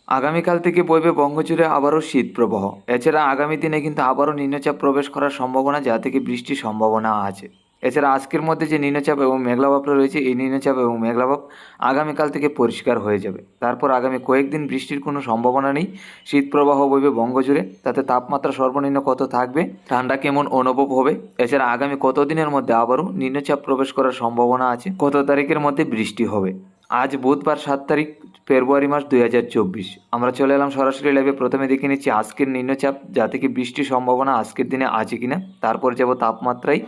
আগামীকাল থেকে বইবে বঙ্গজুড়ে আবারও শীত প্রবাহ। এছাড়া আগামী দিনে কিন্তু আবারও নিম্নচাপ প্রবেশ করার সম্ভাবনা, যা থেকে বৃষ্টির সম্ভাবনা আছে। এছাড়া আজকের মধ্যে যে নিম্নচাপ এবং মেঘলাভাবটা রয়েছে, এই নিম্নচাপ এবং মেঘলাভাব আগামীকাল থেকে পরিষ্কার হয়ে যাবে। তারপর আগামী কয়েকদিন বৃষ্টির কোনো সম্ভাবনা নেই। শীত প্রবাহ বইবে বঙ্গজুড়ে, তাতে তাপমাত্রা সর্বনিম্ন কত থাকবে, ঠান্ডা কেমন অনুভব হবে, এছাড়া আগামী কতদিনের মধ্যে আবারও নিম্নচাপ প্রবেশ করার সম্ভাবনা আছে, কত তারিখের মধ্যে বৃষ্টি হবে। আজ বুধবার 7 তারিখ ফেব্রুয়ারি মাস 2024। আমরা চলে এলাম সরাসরি লাইভে। প্রথমে দেখে নিচ্ছি আজকের নিম্নচাপ, যা থেকে বৃষ্টির সম্ভাবনা আজকের দিনে আছে কিনা। তারপর যাব তাপমাত্রায়,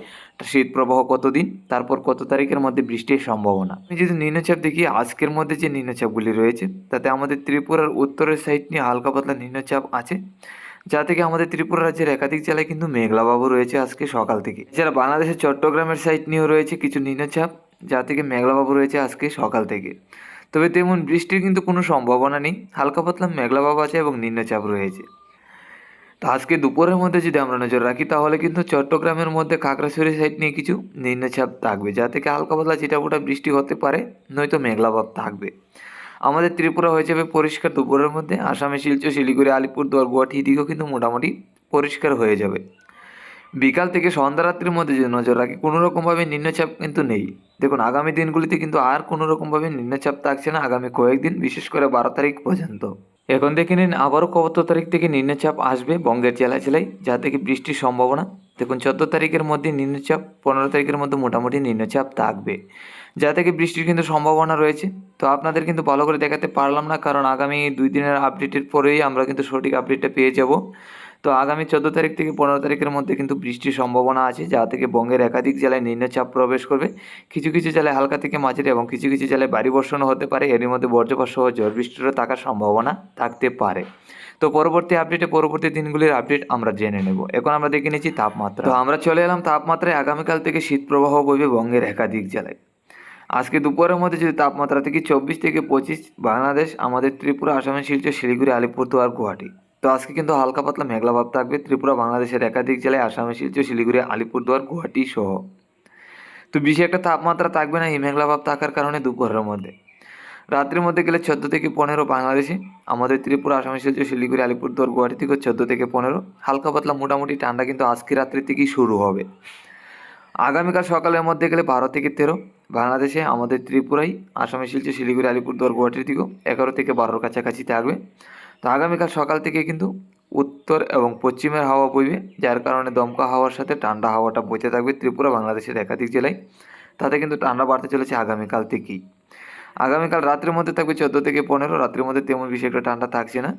শীত প্রবাহ কতদিন, তারপর কত তারিখের মধ্যে বৃষ্টির সম্ভাবনা। আমি যদি নিম্নচাপ দেখি, আজকের মধ্যে যে নিম্নচাপগুলি রয়েছে, তাতে আমাদের ত্রিপুরার উত্তরের সাইড নিয়ে হালকা পাতলা নিম্নচাপ আছে, যা থেকে আমাদের ত্রিপুরা রাজ্যের একাধিক জেলায় কিন্তু মেঘলাভাবও রয়েছে আজকে সকাল থেকে। এছাড়া বাংলাদেশের চট্টগ্রামের সাইড নিয়েও রয়েছে কিছু নিম্নচাপ, যা থেকে মেঘলাভাবও রয়েছে আজকে সকাল থেকে। তবে তেমন বৃষ্টির কিন্তু কোনো সম্ভাবনা নেই, হালকা পাতলা মেঘলাভাব আছে এবং নিম্নচাপ রয়েছে। তো আজকে দুপুরের মধ্যে যদি আমরা নজর রাখি, তাহলে কিন্তু চট্টগ্রামের মধ্যে খাগড়াছড়ি সাইড নিয়ে কিছু নিম্নচাপ থাকবে, যা থেকে হালকা পাতলা চিটাফোটা বৃষ্টি হতে পারে, নয়তো মেঘলাভাব থাকবে। আমাদের ত্রিপুরা হয়ে যাবে পরিষ্কার দুপুরের মধ্যে। আসামে শিলচর, শিলিগুড়ি, আলিপুরদুয়ার, গুয়াহাটি এদিকেও কিন্তু মোটামুটি পরিষ্কার হয়ে যাবে। বিকাল থেকে সন্ধ্যা রাত্রির মধ্যে যদি নজর রাখি, কোনো রকমভাবে নিম্নচাপ কিন্তু নেই। দেখুন, আগামী দিনগুলিতে কিন্তু আর কোনো রকমভাবে নিম্নচাপ থাকছে না, আগামী কয়েকদিন, বিশেষ করে 12 তারিখ পর্যন্ত। এখন দেখে নিন আবারও কত তারিখ থেকে নিম্নচাপ আসবে বঙ্গের জেলায় জেলায়, যা থেকে বৃষ্টির সম্ভাবনা। দেখুন, 14 তারিখের মধ্যে নিম্নচাপ, 15 তারিখের মধ্যে মোটামুটি নিম্নচাপ থাকবে, যা থেকে বৃষ্টির কিন্তু সম্ভাবনা রয়েছে। তো আপনাদের কিন্তু ভালো করে দেখাতে পারলাম না, কারণ আগামী 2 দিনের আপডেটের পরেই আমরা কিন্তু সঠিক আপডেটটা পেয়ে যাব। তো আগামী 14 তারিখ থেকে 15 তারিখের মধ্যে কিন্তু বৃষ্টির সম্ভাবনা আছে, যা থেকে বঙ্গের একাধিক জেলায় নিম্নচাপ প্রবেশ করবে। কিছু কিছু জেলায় হালকা থেকে মাঝারি এবং কিছু কিছু জেলায় ভারী বর্ষণও হতে পারে। এরই মধ্যে বজ্রপাত সহ ঝড় বৃষ্টিরও থাকার সম্ভাবনা থাকতে পারে। তো পরবর্তী আপডেটে, পরবর্তী দিনগুলির আপডেট আমরা জেনে নেব। এখন আমরা দেখে নিচ্ছি তাপমাত্রা। তো আমরা চলে এলাম তাপমাত্রায়। আগামীকাল থেকে শীত প্রবাহ বইবে বঙ্গের একাধিক জেলায়। আজকে দুপুরের মধ্যে যদি তাপমাত্রা থেকে 24 থেকে 25, বাংলাদেশ, আমাদের ত্রিপুরা, আসামের শিলচর, শিলিগুড়ি, আলিপুরদুয়ার, গুয়াহাটি। তো আজকে কিন্তু হালকা পাতলা মেঘলাভাব থাকবে ত্রিপুরা, বাংলাদেশের একাধিক জেলায়, আসামের শিলচর, শিলিগুড়ি, আলিপুরদুয়ার, গুয়াহাটি সহ। তো বেশি একটা তাপমাত্রা থাকবে না এই মেঘলাভাব থাকার কারণে দুপুরের মধ্যে। রাত্রির মধ্যে গেলে 14 থেকে 15 বাংলাদেশে, আমাদের ত্রিপুরা, আসামের শিলচর, শিলিগুড়ি, আলিপুরদুয়ার, গুয়াহাটি থেকে 14 থেকে 15। হালকা পাতলা মোটামুটি ঠান্ডা কিন্তু আজকে রাত্রি থেকেই শুরু হবে। আগামীকাল সকালের মধ্যে গেলে 12 থেকে 13 বাংলাদেশে, আমাদের ত্রিপুরায়, আসামের শিলচর, শিলিগুড়ি, আলিপুরদুয়ার, গুয়াহাটির দিকেও 11 থেকে 12-র কাছাকাছি থাকবে। তো আগামীকাল সকাল থেকে কিন্তু উত্তর এবং পশ্চিমের হাওয়া বইবে, যার কারণে দমকা হাওয়ার সাথে ঠান্ডা হাওয়াটা বইতে থাকবে ত্রিপুরা, বাংলাদেশের একাধিক জেলায়। তাতে কিন্তু ঠান্ডা বাড়তে চলেছে আগামীকাল থেকেই। আগামীকাল রাত্রের মধ্যে থাকবে 14 থেকে 15, রাত্রের মধ্যে তেমন বেশি একটা ঠান্ডা থাকছে না।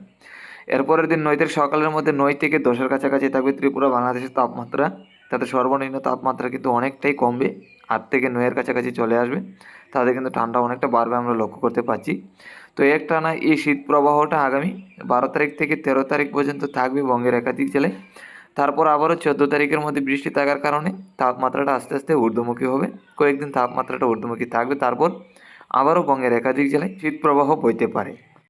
এরপরের দিন 9 তারিখ সকালের মধ্যে 9 থেকে 10-এর কাছাকাছি থাকবে ত্রিপুরা, বাংলাদেশের তাপমাত্রা। তাতে সর্বনিম্ন তাপমাত্রা কিন্তু অনেকটাই কমবে, 8 থেকে 9-এর কাছাকাছি চলে আসবে। তাতে কিন্তু ঠান্ডা অনেকটা বাড়বে, আমরা লক্ষ্য করতে পারছি। তো একটানা এই শীত প্রবাহটা আগামী 12 তারিখ থেকে 13 তারিখ পর্যন্ত থাকবে বঙ্গের একাধিক জেলায়। তারপর আবারও 14 তারিখের মধ্যে বৃষ্টি থাকার কারণে তাপমাত্রাটা আস্তে আস্তে ঊর্ধ্বমুখী হবে, কয়েকদিন তাপমাত্রাটা ঊর্ধ্বমুখী থাকবে। তারপর আবারও বঙ্গের একাধিক জেলায় শীত প্রবাহ বইতে পারে।